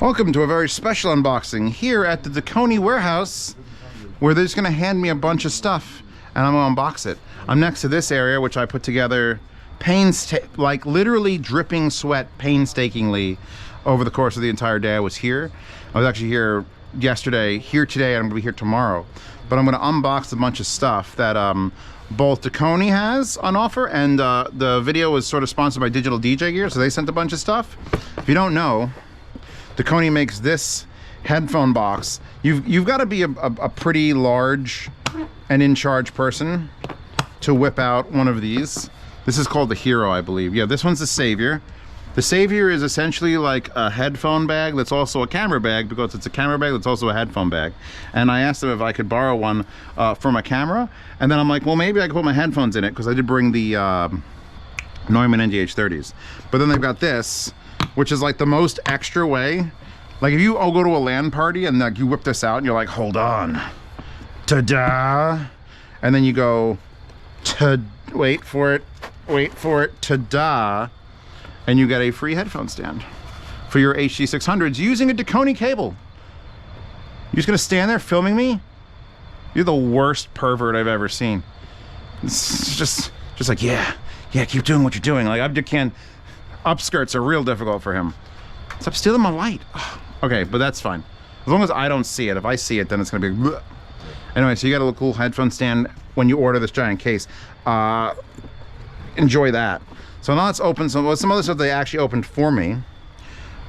Welcome to a very special unboxing here at the Dekoni warehouse, where they're just gonna hand me a bunch of stuff and I'm gonna unbox it. I'm next to this area, which I put together like literally dripping sweat painstakingly over the course of the entire day I was here. I was actually here yesterday, here today, and I'm gonna be here tomorrow. But I'm gonna unbox a bunch of stuff that both Dekoni has on offer, and the video was sort of sponsored by Digital DJ Gear, so they sent a bunch of stuff. If you don't know, Dekoni makes this headphone box. You've got to be a pretty large and in charge person to whip out one of these. This is called the Hero, I believe. Yeah, this one's the Savior. The Savior is essentially like a headphone bag that's also a camera bag, because it's a camera bag that's also a headphone bag. And I asked them if I could borrow one for my camera, and then I'm like, well, maybe I could put my headphones in it, because I did bring the Neumann NGH30s. But then they've got this, which is like the most extra way. Like if you all go to a LAN party and like you whip this out and you're like, hold on, ta-da, and then you go, wait for it, ta-da, and you get a free headphone stand for your HD600s using a Dekoni cable. You're just gonna stand there filming me? You're the worst pervert I've ever seen. It's just like, yeah, keep doing what you're doing. Like upskirts are real difficult for him. Stop stealing my light. Okay, but that's fine. As long as I don't see it. If I see it, then it's gonna be bleh. Anyway, so you got a little cool headphone stand when you order this giant case. Enjoy that. So now let's open some other stuff they actually opened for me.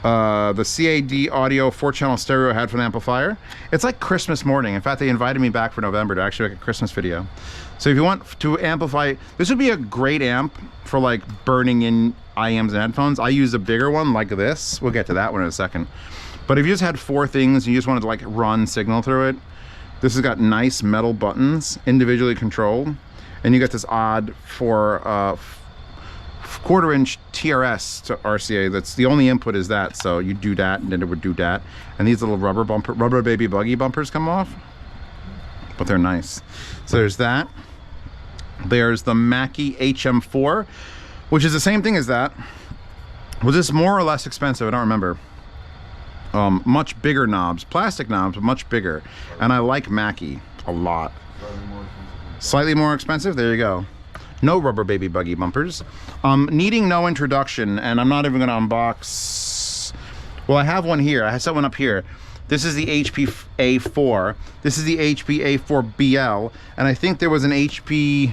The CAD Audio 4-channel stereo headphone amplifier. It's like Christmas morning. In fact, they invited me back for November to actually make a Christmas video. So if you want to amplify, this would be a great amp for like burning in IEMs and headphones. I use a bigger one like this. We'll get to that one in a second. But if you just had 4 things and you just wanted to like run signal through it, this has got nice metal buttons, individually controlled, and you got this odd 1/4-inch TRS to RCA. That's the only input is that, so you do that and then it would do that. And these little rubber baby buggy bumpers come off, but they're nice. So there's that. There's the Mackie HM4, which is the same thing as that. Was this more or less expensive? I don't remember. Much bigger knobs, plastic knobs, but much bigger. And I like Mackie a lot. Slightly more expensive, there you go. No rubber baby buggy bumpers. Needing no introduction, and I'm not even gonna unbox. Well, I have one here. I have someone up here. This is the HP A4. This is the HP A4BL, and I think there was an HP,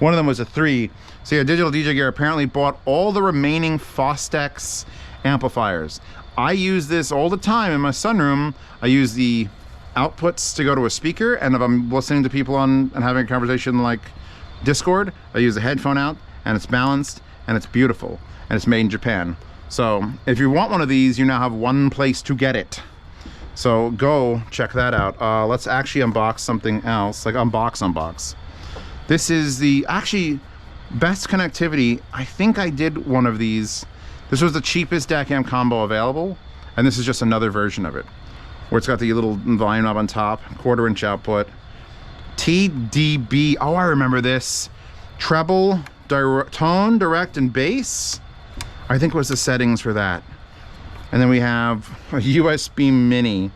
one of them was a 3. So yeah, Digital DJ Gear apparently bought all the remaining Fostex amplifiers. I use this all the time in my sunroom. I use the outputs to go to a speaker, and if I'm listening to people and having a conversation like Discord, I use a headphone out, and it's balanced, and it's beautiful, and it's made in Japan. So if you want one of these, you now have one place to get it. So go check that out. Let's actually unbox something else, like unbox. This is the actually best connectivity. I think I did one of these. This was the cheapest DAC amp combo available, and this is just another version of it, where it's got the little volume knob on top, 1/4-inch output. TDB, oh, I remember this. Treble, tone, direct, and bass, I think was the settings for that. And then we have a USB mini.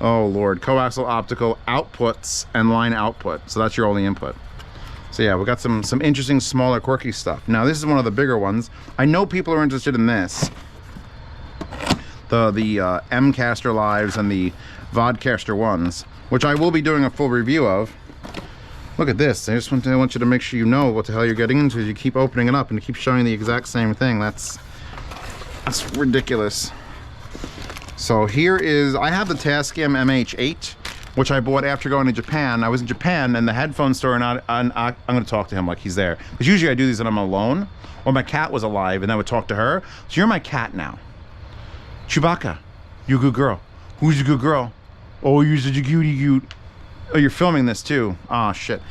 Oh Lord, coaxial optical outputs and line output. So that's your only input. So yeah, we got some interesting, smaller, quirky stuff. Now this is one of the bigger ones. I know people are interested in this. The M-Caster Lives and the Vodcaster ones, which I will be doing a full review of. Look at this. I just want you to make sure you know what the hell you're getting into. You keep opening it up and it keeps showing the exact same thing. That's ridiculous. So here is, I have the Tascam MH8, which I bought after going to Japan. I was in Japan and the headphone store, and I'm going to talk to him like he's there. Because usually I do these when I'm alone, or my cat was alive and I would talk to her. So you're my cat now. Chewbacca, you a good girl. Who's a good girl? Oh, you're such a cutie cute. Oh, you're filming this too. Oh shit.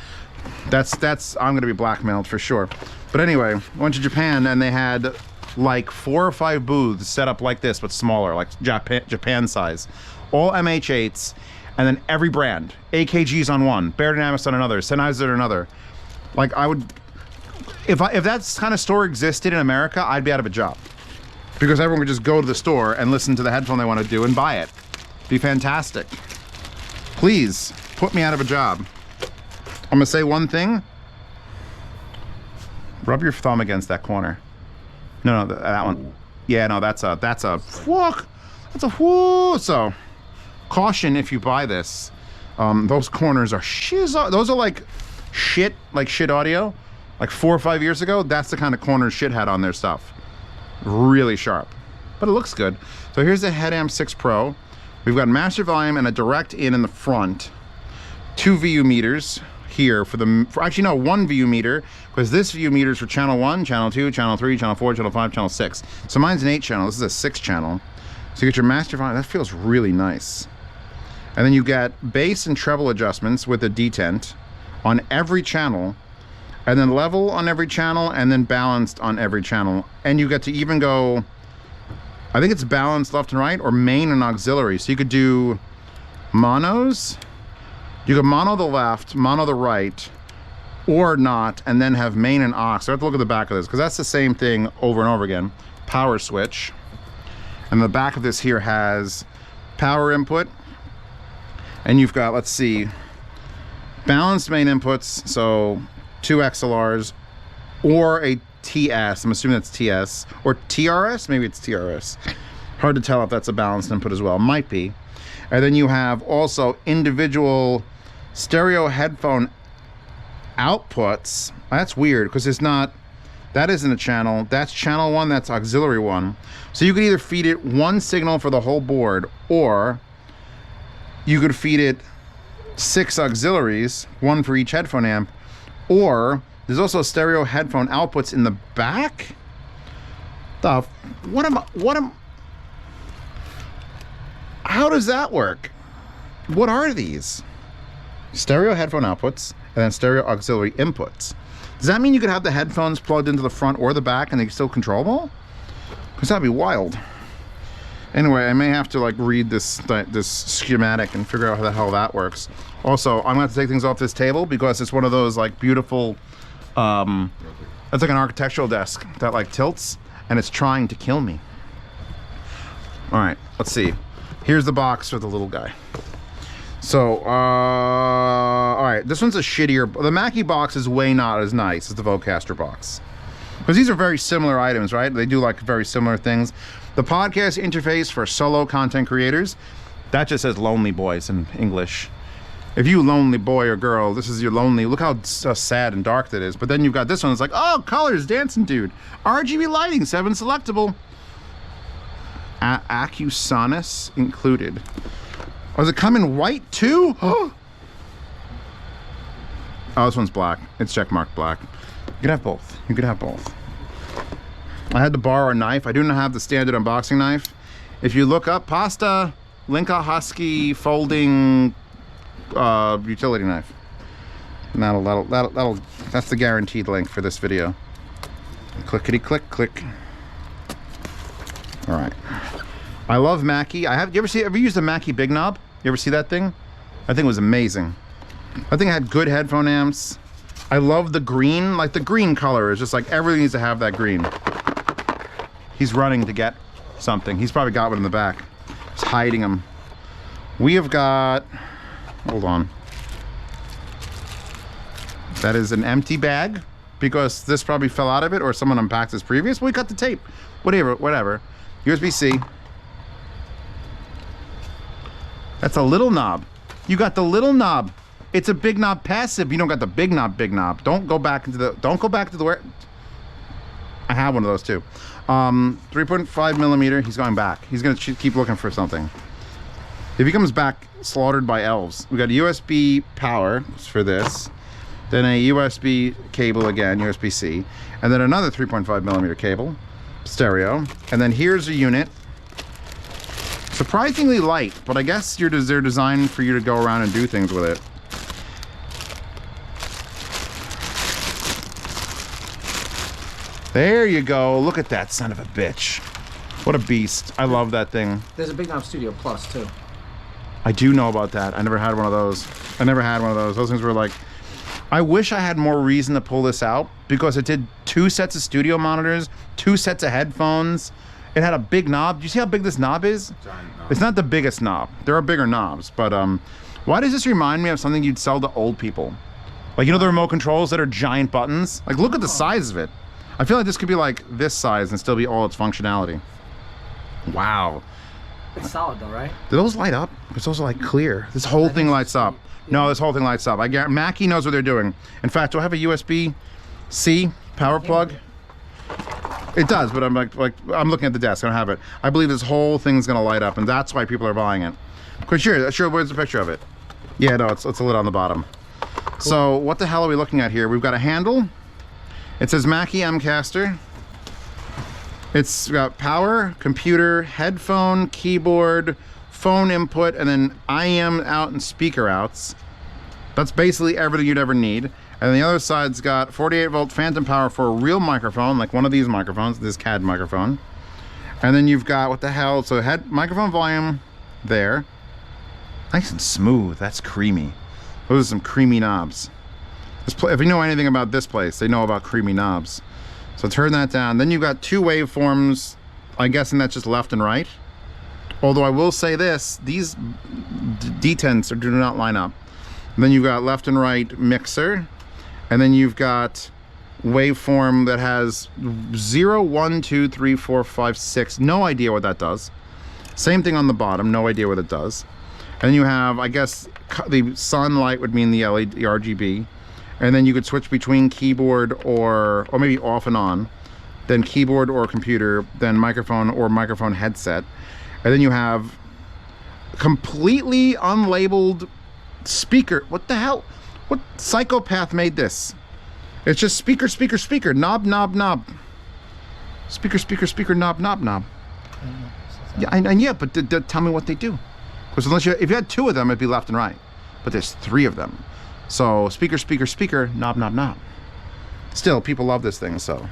That's I'm gonna be blackmailed for sure. But anyway, I went to Japan and they had like 4 or 5 booths set up like this, but smaller, like Japan size. All MH8s, and then every brand. AKG's on one, Beyerdynamics on another, Sennheiser on another. Like I would, if that kind of store existed in America, I'd be out of a job. because everyone would just go to the store and listen to the headphone they want to do and buy it. Be fantastic. Please put me out of a job. I'm gonna say one thing. Rub your thumb against that corner. No, that one. Yeah, no, that's a fuck. That's a whoo. So, caution if you buy this. Those corners are shiz. Those are like shit audio. Like 4 or 5 years ago, that's the kind of corners shit had on their stuff. Really sharp, but it looks good. So here's the Headamp 6 Pro. We've got master volume and a direct in the front. 2 VU meters here actually no, 1 VU meter, because this VU meter is for channel 1, channel 2, channel 3, channel 4, channel 5, channel 6. So mine's an 8 channel, this is a 6 channel. So you get your master volume, that feels really nice. And then you get bass and treble adjustments with a detent on every channel, and then level on every channel, and then balanced on every channel. And you get to even go, I think it's balanced left and right, or main and auxiliary. So you could do monos. You could mono the left, mono the right, or not, and then have main and aux. So I have to look at the back of this, because that's the same thing over and over again. Power switch. And the back of this here has power input. And you've got, let's see, balanced main inputs, so 2 XLRs, or a TS, I'm assuming that's TS, or TRS, maybe it's TRS. Hard to tell if that's a balanced input as well, might be. And then you have also individual stereo headphone outputs. That's weird, because it's not, that isn't a channel, that's channel 1, that's auxiliary 1. So you could either feed it 1 signal for the whole board, or you could feed it 6 auxiliaries, 1 for each headphone amp, or there's also stereo headphone outputs in the back. How does that work? What are these? Stereo headphone outputs and then stereo auxiliary inputs. Does that mean you could have the headphones plugged into the front or the back and they still controllable? Because that'd be wild. Anyway, I may have to like read this schematic and figure out how the hell that works. Also, I'm gonna have to take things off this table because it's one of those like beautiful, it's like an architectural desk that like tilts and it's trying to kill me. All right, let's see. Here's the box for the little guy. So, all right, this one's a shittier, the Mackie box is way not as nice as the Vodcaster box. Because these are very similar items, right? They do like very similar things. The podcast interface for solo content creators, that just says lonely boys in English. If you lonely boy or girl, this is your lonely, look how sad and dark that is. But then you've got this one, it's like, oh, colors, dancing dude. RGB lighting, 7 selectable. Acusonus included. Oh, does it come in white too? Oh, this one's black. It's checkmarked black. You could have both. You could have both. I had to borrow a knife. I do not have the standard unboxing knife. If you look up Pasta Linka Husky folding utility knife, and that's the guaranteed link for this video. Clickety click click. All right. I love Mackie. You ever used a Mackie Big Knob? You ever see that thing? I think it was amazing. I think it had good headphone amps. I love the green, like the green color is just like everything needs to have that green. He's running to get something. He's probably got one in the back. He's hiding them. We have got, hold on. That is an empty bag because this probably fell out of it or someone unpacked this previous. We cut the tape. Whatever. USB-C. That's a little knob. You got the little knob. It's a big knob passive. You don't got the big knob. Don't go back into the where. I have one of those too. 3.5 millimeter. He's going back. He's gonna keep looking for something. If he comes back slaughtered by elves, we got a USB power for this, then a USB cable again, USB-C, and then another 3.5 millimeter cable, stereo, and then here's a unit. Surprisingly light, but I guess they're designed for you to go around and do things with it. There you go. Look at that son of a bitch. What a beast. I love that thing. There's a Big Knob Studio Plus too. I do know about that. I never had one of those. Those things were like, I wish I had more reason to pull this out because it did 2 sets of studio monitors, 2 sets of headphones. it had a big knob. Do you see how big this knob is? Giant knob. It's not the biggest knob. There are bigger knobs, but why does this remind me of something you'd sell to old people? Like, you know the remote controls that are giant buttons? Like, look at the size of it. I feel like this could be like this size and still be all its functionality. Wow. It's solid though, right? Do those light up? Because those are like clear. This whole thing lights up. No, this whole thing lights up. I guarantee Mackie knows what they're doing. In fact, do I have a USB-C power plug? It does, but I'm like I'm looking at the desk. I don't have it. I believe this whole thing's gonna light up, and that's why people are buying it. Quite sure. Where's the picture of it? Yeah, no, it's a lid on the bottom. Cool. So what the hell are we looking at here? We've got a handle. It says Mackie Mcaster. It's got power, computer, headphone, keyboard, phone input, and then IM out and speaker outs. That's basically everything you'd ever need. And the other side's got 48-volt phantom power for a real microphone, like one of these microphones, this CAD microphone. And then you've got, what the hell, so microphone volume there. Nice and smooth, that's creamy. Those are some creamy knobs. If you know anything about this place, they know about creamy knobs. So turn that down. Then you've got two waveforms. I'm guessing that's just left and right. Although I will say this, these detents do not line up. And then you've got left and right mixer. And then you've got waveform that has 0, 1, 2, 3, 4, 5, 6. No idea what that does. Same thing on the bottom, no idea what it does. And then you have, I guess, the sunlight would mean the LED, the RGB. And then you could switch between keyboard or maybe off and on, then keyboard or computer, then microphone or microphone headset. And then you have completely unlabeled speaker. What the hell? What psychopath made this? It's just speaker, speaker, speaker, knob, knob, knob. Speaker, speaker, speaker, knob, knob, knob. Yeah, and yeah, but tell me what they do. Because if you had two of them, it'd be left and right. But there's three of them. So speaker, speaker, speaker, knob, knob, knob. Still, people love this thing, so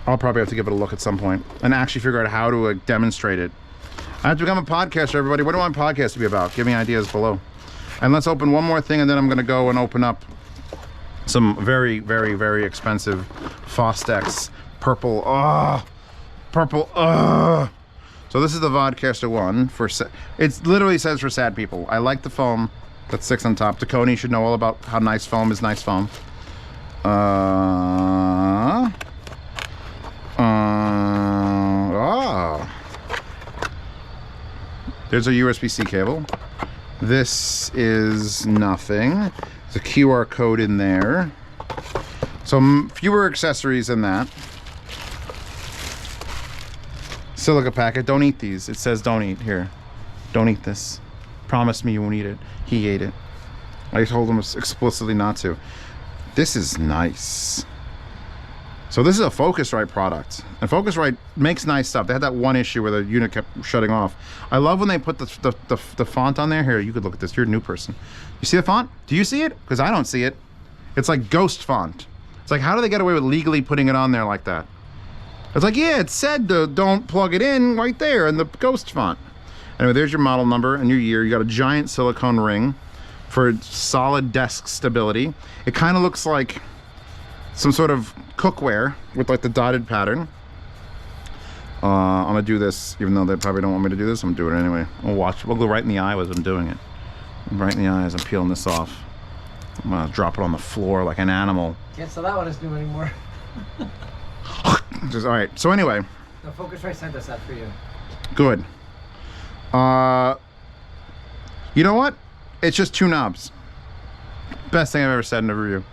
I'll probably have to give it a look at some point and actually figure out how to demonstrate it. I have to become a podcaster, everybody. What do I want podcast to be about? Give me ideas below. And let's open one more thing, and then I'm going to go and open up some very, very, very expensive Fostex purple. Purple. So this is the Vodcaster one. It literally says for sad people. I like the foam that sticks on top. Dekoni should know all about how nice foam is nice foam. There's a USB-C cable. This is nothing. There's a QR code in there. So fewer accessories than that. Silica packet. Don't eat these. It says don't eat. Here. Don't eat this. Promise me you won't eat it. He ate it. I told him explicitly not to. This is nice. So this is a Focusrite product. And Focusrite makes nice stuff. They had that one issue where the unit kept shutting off. I love when they put the font on there. Here, you could look at this. You're a new person. You see the font? Do you see it? Because I don't see it. It's like ghost font. It's like, how do they get away with legally putting it on there like that? It's like, yeah, it said to don't plug it in right there in the ghost font. Anyway, there's your model number and your year. You got a giant silicone ring for solid desk stability. It kind of looks like some sort of cookware with like the dotted pattern. I'm gonna do this, even though they probably don't want me to do this. I'm gonna do it anyway. We'll go right in the eye as I'm doing it. Right in the eye as I'm peeling this off. I'm gonna drop it on the floor like an animal. Can't sell that one as new anymore. All right. So anyway. The Focusrite sent us that for you. Good. You know what? It's just two knobs. Best thing I've ever said in a review.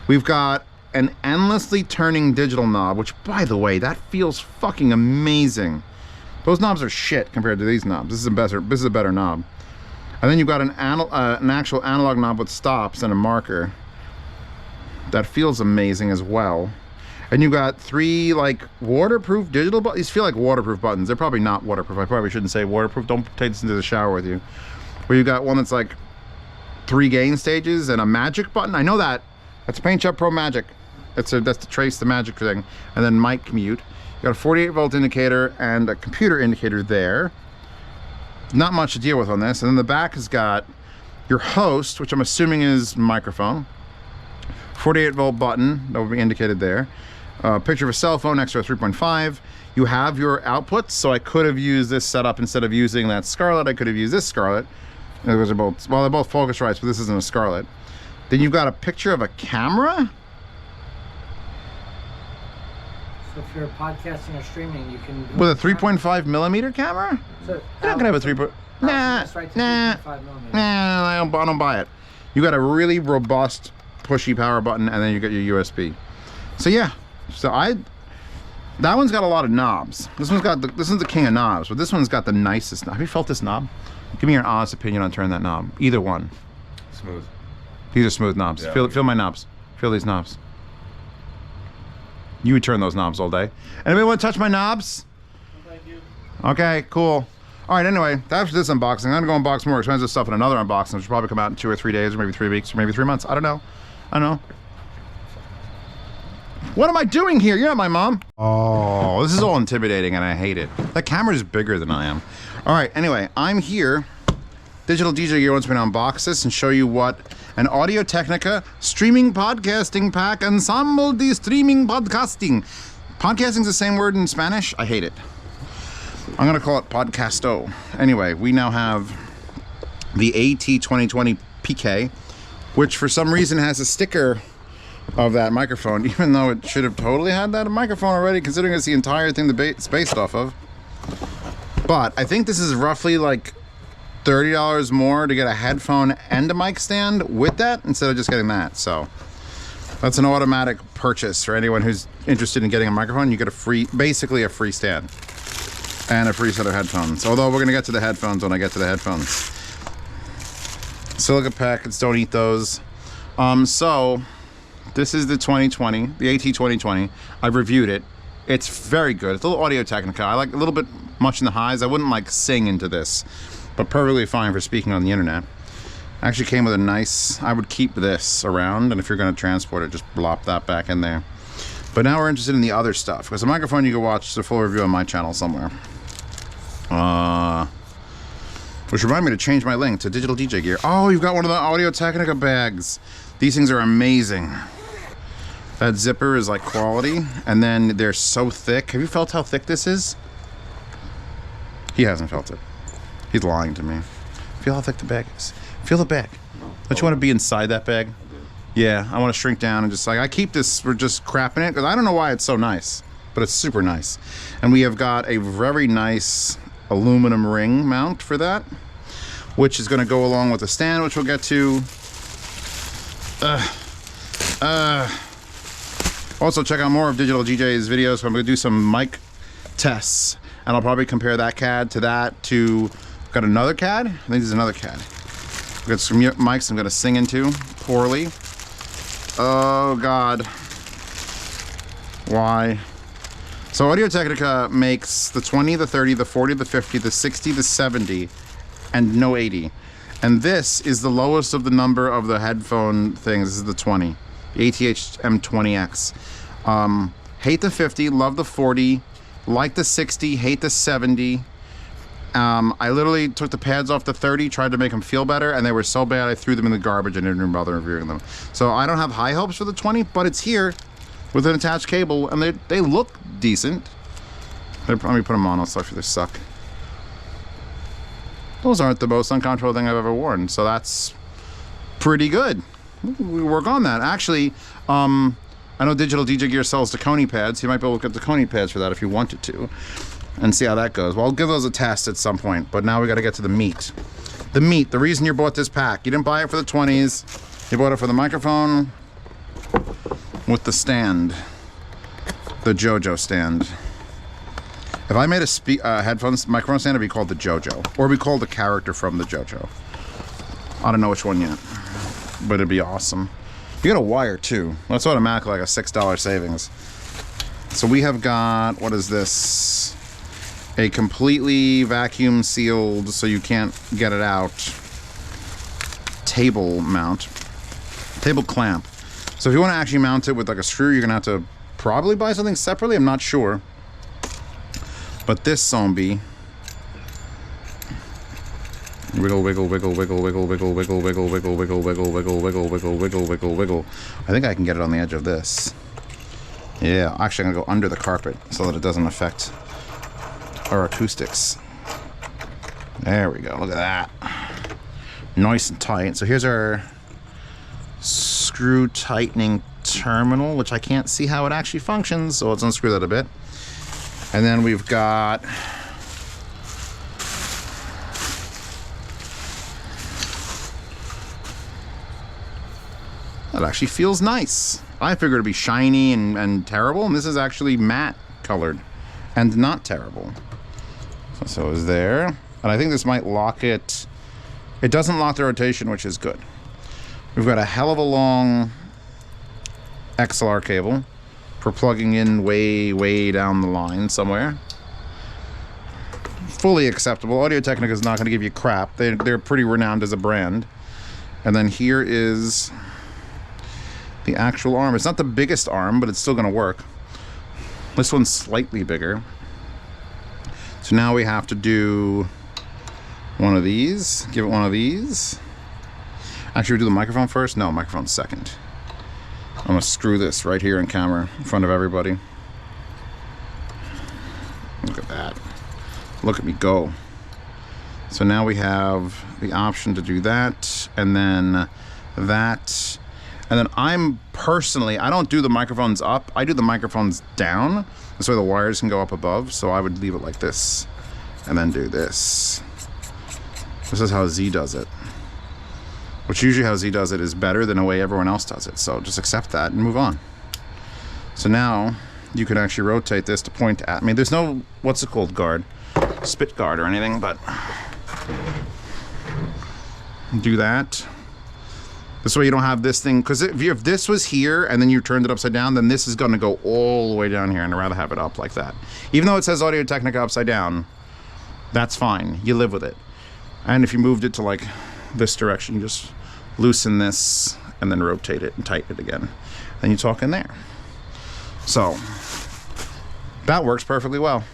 We've got an endlessly turning digital knob, which, by the way, that feels fucking amazing. Those knobs are shit compared to these knobs. This is a better knob. And then you've got an actual analog knob with stops and a marker. That feels amazing as well. And you got three like waterproof digital buttons. These feel like waterproof buttons. They're probably not waterproof. I probably shouldn't say waterproof. Don't take this into the shower with you. Where you got one that's like 3 gain stages and a magic button. I know that. That's Paint Shop Pro Magic. That's to trace the magic thing. And then mic mute. You got a 48-volt indicator and a computer indicator there. Not much to deal with on this. And then the back has got your host, which I'm assuming is microphone. 48-volt button that will be indicated there. a picture of a cell phone next to a 3.5. You have your outputs, so I could have used this setup instead of using that Scarlett. I could have used this Scarlett. Those are both, well, they're both Focusrites, but this isn't a Scarlett. Then you've got a picture of a camera. So if you're podcasting or streaming, you can do With a 3.5 millimeter camera? So You're not gonna have a 3. Nah, I don't buy it. You got a really robust, pushy power button, and then you got your USB. So yeah, that one's got a lot of knobs. This one's the king of knobs, but this one's got the nicest. Have you felt this knob? Give me your honest opinion on turning that knob. Either one. Smooth. These are smooth knobs. Yeah. Feel my knobs. Feel these knobs. You would turn those knobs all day. Anybody want to touch my knobs? Thank you. Okay, cool. All right, anyway, that's this unboxing. I'm gonna go unbox more expensive stuff in another unboxing, which will probably come out in 2 or 3 days, or maybe 3 weeks, or maybe 3 months. I don't know. What am I doing here? You're not my mom. Oh, this is all intimidating and I hate it. That camera is bigger than I am. All right, anyway, I'm here. Digital DJ Gear wants me to unbox this and show you what an Audio Technica streaming podcasting pack ensemble de streaming podcasting. Podcasting's the same word in Spanish. I hate it. I'm gonna call it podcasto. Anyway, we now have the AT2020 PK, which for some reason has a sticker of that microphone, even though it should have totally had that microphone already, considering it's the entire thing it's based off of. But I think this is roughly like $30 more to get a headphone and a mic stand with that instead of just getting that. So that's an automatic purchase for anyone who's interested in getting a microphone. You get a free, basically a free stand and a free set of headphones. Although we're gonna get to the headphones when I get to the headphones. Silica packets, don't eat those. So this is the 2020, the AT 2020. I've reviewed it. It's very good. It's a little Audio Technica. I like a little bit much in the highs. I wouldn't like sing into this, but perfectly fine for speaking on the internet. Actually came with a nice, I would keep this around, and if you're gonna transport it, just plop that back in there. But now we're interested in the other stuff, because the microphone you can watch the full review on my channel somewhere. Which remind me to change my link to Digital DJ Gear. Oh, you've got one of the Audio Technica bags. These things are amazing. That zipper is like quality, and then they're so thick. Have you felt how thick this is? He hasn't felt it. He's lying to me. Feel how thick the bag is. Feel the bag. Don't you want to be inside that bag? Yeah, I want to shrink down and just like, I keep this for just crapping it, because I don't know why it's so nice, but it's super nice. And we have got a very nice aluminum ring mount for that, which is going to go along with the stand, which we'll get to. Also, check out more of Digital DJ's videos. So I'm going to do some mic tests, and I'll probably compare that CAD to that to, got another CAD? I think this is another CAD. We've got some mics I'm going to sing into poorly. Oh, God. Why? So Audio Technica makes the 20, the 30, the 40, the 50, the 60, the 70, and no 80. And this is the lowest of the number of the headphone things. This is the 20, the ATH M20X. Hate the 50, love the 40, like the 60, hate the 70. I literally took the pads off the 30, tried to make them feel better, and they were so bad I threw them in the garbage and didn't even bother reviewing them. So I don't have high hopes for the 20, but it's here with an attached cable, and they look decent. Let me put them on, I'll stuff they suck. Those aren't the most uncomfortable thing I've ever worn, so that's pretty good. We work on that. Actually, I know Digital DJ Gear sells Dekoni pads. You might be able to look at Dekoni pads for that if you wanted to, and see how that goes. Well, I'll give those a test at some point, but now we got to get to the meat. The meat, the reason you bought this pack. You didn't buy it for the 20s. You bought it for the microphone with the stand, the JoJo stand. If I made a headphones microphone stand, it'd be called the JoJo, or it'd be called the character from the JoJo. I don't know which one yet, but it'd be awesome. You got a wire too. That's automatically like a $6 savings. So we have got, what is this? A completely vacuum sealed, so you can't get it out, table mount, table clamp. So if you want to actually mount it with like a screw, you're gonna have to probably buy something separately. I'm not sure. But this zombie, wiggle, wiggle, wiggle, wiggle, wiggle, wiggle, wiggle, wiggle, wiggle, wiggle, wiggle, wiggle, wiggle, wiggle, wiggle, wiggle, wiggle. I think I can get it on the edge of this. Yeah, actually I'm gonna go under the carpet so that it doesn't affect our acoustics. There we go, look at that. Nice and tight. So here's our screw tightening terminal, which I can't see how it actually functions, so let's unscrew that a bit. And then we've got that actually feels nice. I figured it'd be shiny and terrible, and this is actually matte colored and not terrible. So is there. And I think this might lock it. It doesn't lock the rotation, which is good. We've got a hell of a long XLR cable for plugging in way down the line somewhere. Fully acceptable. Audio-Technica is not going to give you crap. They're pretty renowned as a brand. And then here is the actual arm. It's not the biggest arm, but it's still going to work. This one's slightly bigger. So now we have to do one of these. Give it one of these. Actually, we do the microphone first? No, microphone second. I'm going to screw this right here in camera in front of everybody. Look at that. Look at me go. So now we have the option to do that, and then that. And then I'm personally, I don't do the microphones up, I do the microphones down. This way the wires can go up above, so I would leave it like this. And then do this. This is how Z does it. Which usually how Z does it is better than the way everyone else does it. So just accept that and move on. So now you can actually rotate this to point at me. There's no, what's it called, guard? Spit guard or anything, but do that. This way you don't have this thing, because if this was here and then you turned it upside down, then this is going to go all the way down here, and I'd rather have it up like that. Even though it says Audio-Technica upside down, that's fine. You live with it. And if you moved it to like this direction, just loosen this and then rotate it and tighten it again. Then you talk in there. So that works perfectly well.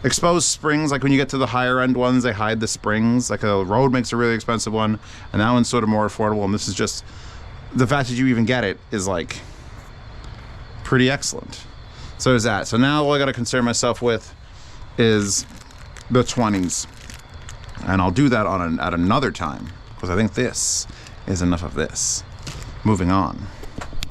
Exposed springs, like when you get to the higher end ones, they hide the springs. Like a Rode makes a really expensive one, and that one's sort of more affordable, and this is just, the fact that you even get it is like pretty excellent. So there's that. So now all I gotta concern myself with is the 20s. And I'll do that at another time, because I think this is enough of this. Moving on.